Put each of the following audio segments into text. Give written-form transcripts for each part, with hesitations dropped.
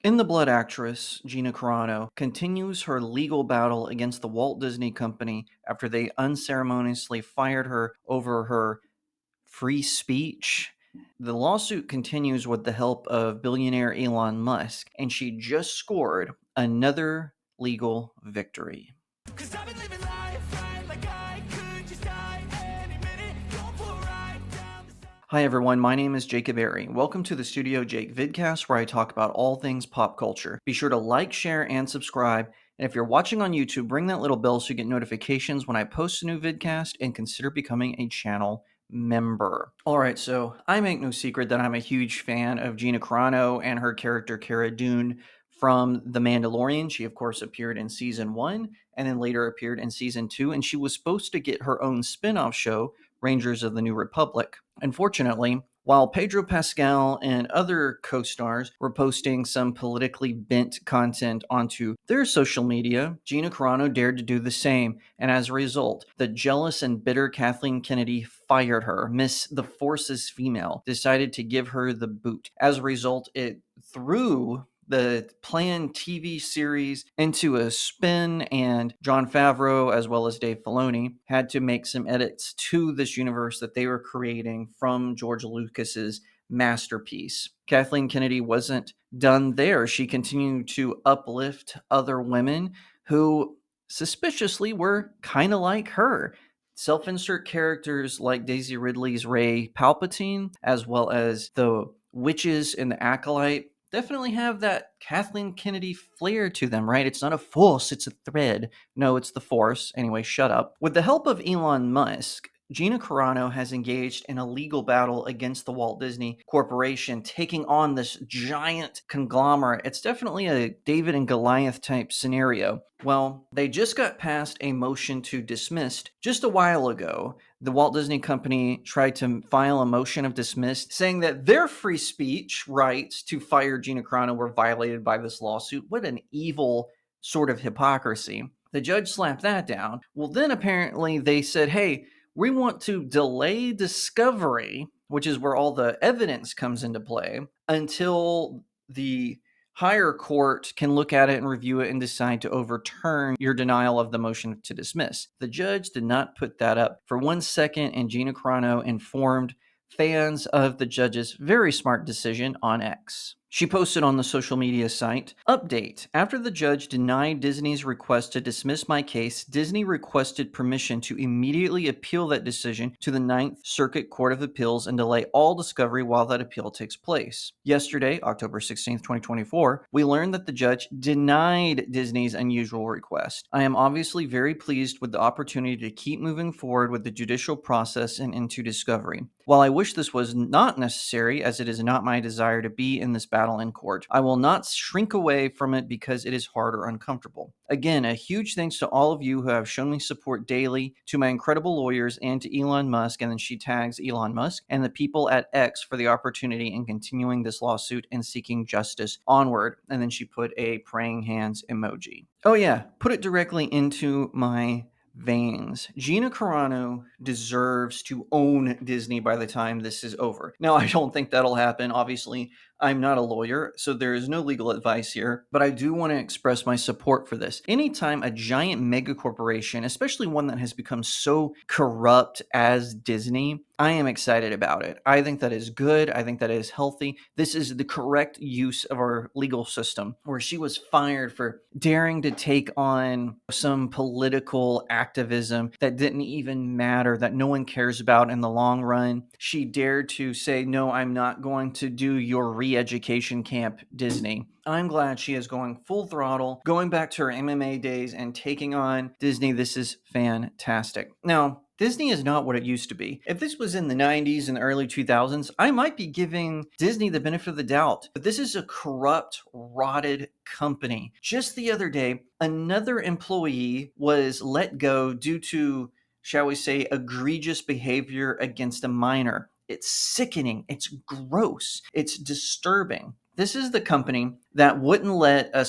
In The Blood actress, Gina Carano continues her legal battle against the Walt Disney Company after they unceremoniously fired her over her free speech. The lawsuit continues with the help of billionaire Elon Musk, and she just scored another legal victory. 'Cause I've been living life right like I could just die any minute. Going for a ride down the side. Hi everyone, my name is Jacob Airy. Welcome to the StudioJake vidcast where I talk about all things pop culture. Be sure to like, share, and subscribe. And if you're watching on YouTube, ring that little bell so you get notifications when I post a new vidcast, and consider becoming a channel member. Alright, so I make no secret that I'm a huge fan of Gina Carano and her character Cara Dune from The Mandalorian. She, of course, appeared in Season 1 and then later appeared in Season 2, and she was supposed to get her own spin-off show, Rangers of the New Republic. Unfortunately, while Pedro Pascal and other co-stars were posting some politically bent content onto their social media, Gina Carano dared to do the same, and as a result, the jealous and bitter Kathleen Kennedy fired her. Miss the Force's female decided to give her the boot. As a result, it threw the planned TV series into a spin, and Jon Favreau, as well as Dave Filoni, had to make some edits to this universe that they were creating from George Lucas's masterpiece. Kathleen Kennedy wasn't done there. She continued to uplift other women who suspiciously were kind of like her. Self-insert characters like Daisy Ridley's Rey Palpatine, as well as the witches in The Acolyte, definitely have that Kathleen Kennedy flair to them, right? It's not a force, it's a thread. No, it's the Force. Anyway, shut up. With the help of Elon Musk, Gina Carano has engaged in a legal battle against the Walt Disney Corporation, taking on this giant conglomerate. It's definitely a David and Goliath type scenario. Well, they just got passed a motion to dismiss just a while ago. The Walt Disney Company tried to file a motion of dismiss, saying that their free speech rights to fire Gina Carano were violated by this lawsuit. What an evil sort of hypocrisy. The judge slapped that down. Well, then apparently they said, hey, we want to delay discovery, which is where all the evidence comes into play, until the higher court can look at it and review it and decide to overturn your denial of the motion to dismiss. The judge did not put that up for 1 second, and Gina Carano informed fans of the judge's very smart decision on X. She posted on the social media site, "Update. After the judge denied Disney's request to dismiss my case, Disney requested permission to immediately appeal that decision to the Ninth Circuit Court of Appeals and delay all discovery while that appeal takes place. Yesterday, October 16th, 2024, we learned that the judge denied Disney's unusual request. I am obviously very pleased with the opportunity to keep moving forward with the judicial process and into discovery. While I wish this was not necessary, as it is not my desire to be in this battle in court, I will not shrink away from it because it is hard or uncomfortable. Again, a huge thanks to all of you who have shown me support daily, to my incredible lawyers, and to Elon Musk," and then she tags Elon Musk, "and the people at X for the opportunity in continuing this lawsuit and seeking justice onward." And then she put a praying hands emoji. Oh yeah, put it directly into my veins. Gina Carano deserves to own Disney by the time this is over. Now, I don't think that'll happen. Obviously, I'm not a lawyer, so there is no legal advice here, but I do want to express my support for this. Anytime a giant mega corporation, especially one that has become so corrupt as Disney, I am excited about it. I think that is good. I think that is healthy. This is the correct use of our legal system, where she was fired for daring to take on some political activism that didn't even matter, that no one cares about in the long run. She dared to say, no, I'm not going to do your re-education camp, Disney. I'm glad she is going full throttle, going back to her MMA days and taking on Disney. This is fantastic. Now, Disney is not what it used to be. If this was in the 90s and the early 2000s, I might be giving Disney the benefit of the doubt. But this is a corrupt, rotted company. Just the other day, another employee was let go due to, shall we say, egregious behavior against a minor. It's sickening. It's gross. It's disturbing. This is the company that wouldn't let a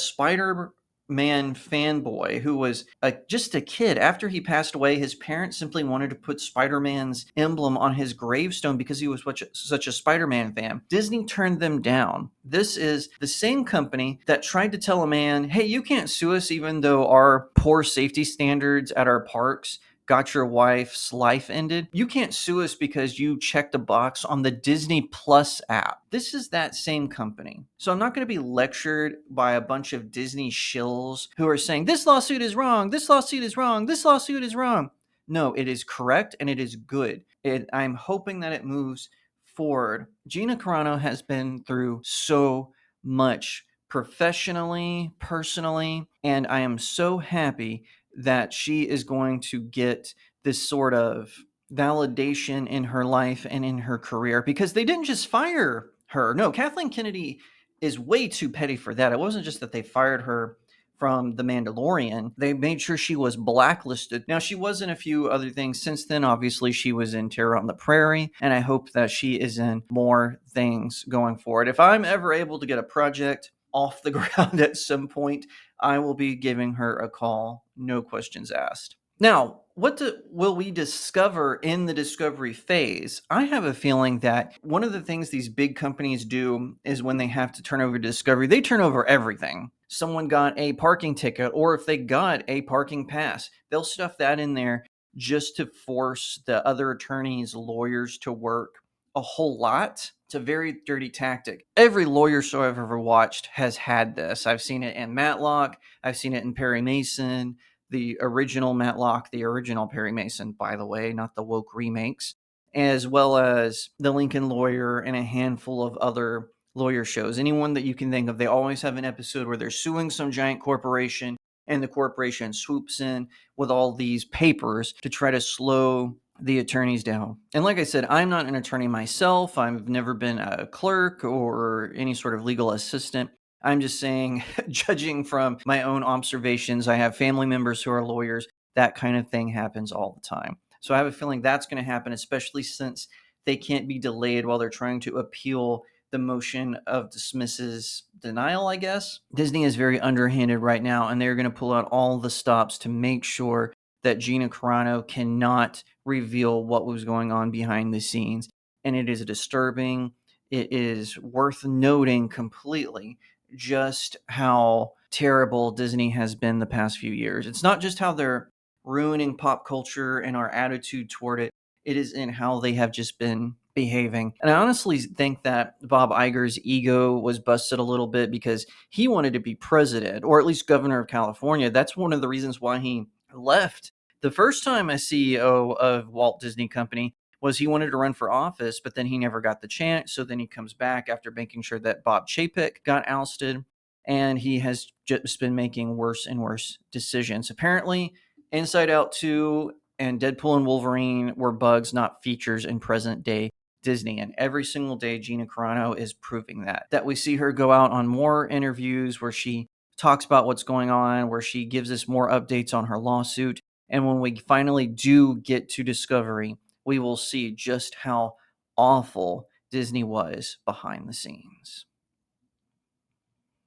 Man fanboy who was just a kid. After he passed away, his parents simply wanted to put Spider-Man's emblem on his gravestone because he was such a Spider-Man fan. Disney turned them down. This is the same company that tried to tell a man, hey, you can't sue us even though our poor safety standards at our parks got your wife's life ended. You can't sue us because you checked a box on the Disney Plus app. This is that same company. So I'm not going to be lectured by a bunch of Disney shills who are saying, this lawsuit is wrong, this lawsuit is wrong, this lawsuit is wrong. No, it is correct and it is good. I'm hoping that it moves forward. Gina Carano has been through so much professionally, personally, and I am so happy that she is going to get this sort of validation in her life and in her career, because they didn't just fire her. No, Kathleen Kennedy is way too petty for that. It wasn't just that they fired her from The Mandalorian. They made sure she was blacklisted. Now, she was in a few other things since then. Obviously, she was in Terror on the Prairie, and I hope that she is in more things going forward. If I'm ever able to get a project off the ground at some point, I will be giving her a call, no questions asked. Now, what will we discover in the discovery phase? I have a feeling that one of the things these big companies do is when they have to turn over discovery, they turn over everything. Someone got a parking ticket, or if they got a parking pass, they'll stuff that in there just to force the other attorneys, lawyers to work a whole lot. It's a very dirty tactic. Every lawyer show I've ever watched has had this. I've seen it in Matlock. I've seen it in Perry Mason, the original Matlock, the original Perry Mason, by the way, not the woke remakes, as well as The Lincoln Lawyer and a handful of other lawyer shows. Anyone that you can think of, they always have an episode where they're suing some giant corporation and the corporation swoops in with all these papers to try to slow the attorneys down. And like I said, I'm not an attorney myself. I've never been a clerk or any sort of legal assistant. I'm just saying, judging from my own observations, I have family members who are lawyers. That kind of thing happens all the time. So I have a feeling that's going to happen, especially since they can't be delayed while they're trying to appeal the motion of dismisses denial, I guess. Disney is very underhanded right now, and they're going to pull out all the stops to make sure that Gina Carano cannot reveal what was going on behind the scenes. And it is disturbing. It is worth noting completely just how terrible Disney has been the past few years. It's not just how they're ruining pop culture and our attitude toward it. It is in how they have just been behaving. And I honestly think that Bob Iger's ego was busted a little bit because he wanted to be president, or at least governor of California. That's one of the reasons why he left the first time as CEO of Walt Disney Company. Was he wanted to run for office, but then he never got the chance. So then he comes back after making sure that Bob Chapek got ousted, and he has just been making worse and worse decisions. Apparently, Inside Out 2 and Deadpool and Wolverine were bugs, not features in present day Disney. And every single day, Gina Carano is proving that we see her go out on more interviews where she talks about what's going on, where she gives us more updates on her lawsuit. And when we finally do get to discovery, we will see just how awful Disney was behind the scenes.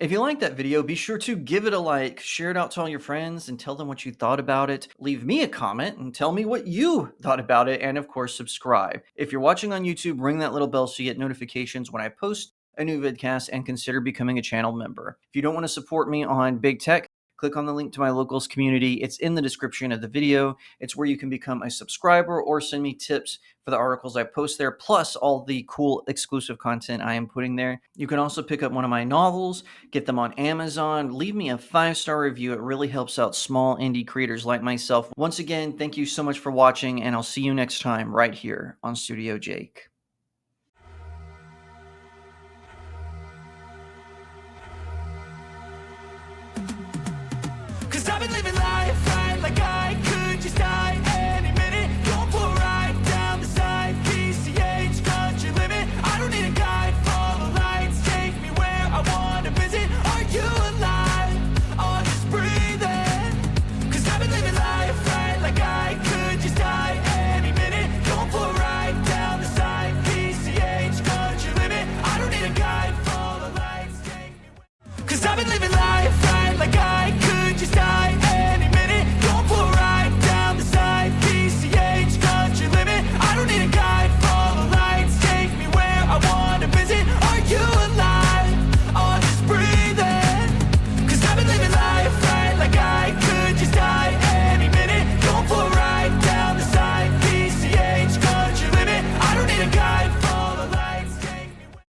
If you liked that video, be sure to give it a like, share it out to all your friends, and tell them what you thought about it. Leave me a comment and tell me what you thought about it, and of course, subscribe. If you're watching on YouTube, ring that little bell so you get notifications when I post a new vidcast, and consider becoming a channel member. If you don't want to support me on big tech, click on the link to my locals community. It's in the description of the video. It's where you can become a subscriber or send me tips for the articles I post there, plus all the cool exclusive content I am putting there. You can also pick up one of my novels, get them on Amazon. Leave me a 5-star review. It really helps out small indie creators like myself. Once again, thank you so much for watching, and I'll see you next time right here on Studio Jake. I've been living life right like I could just die any minute. Going for a ride down the side, PCH, country limit. I don't need a guide, follow lights, take me where I want to visit. Are you alive? Or just breathing? Cause I've been living life right like I could just die any minute. Going for a ride down the side, PCH, country limit. I don't need a guide, follow lights, take me where. Cause I've been living life right like I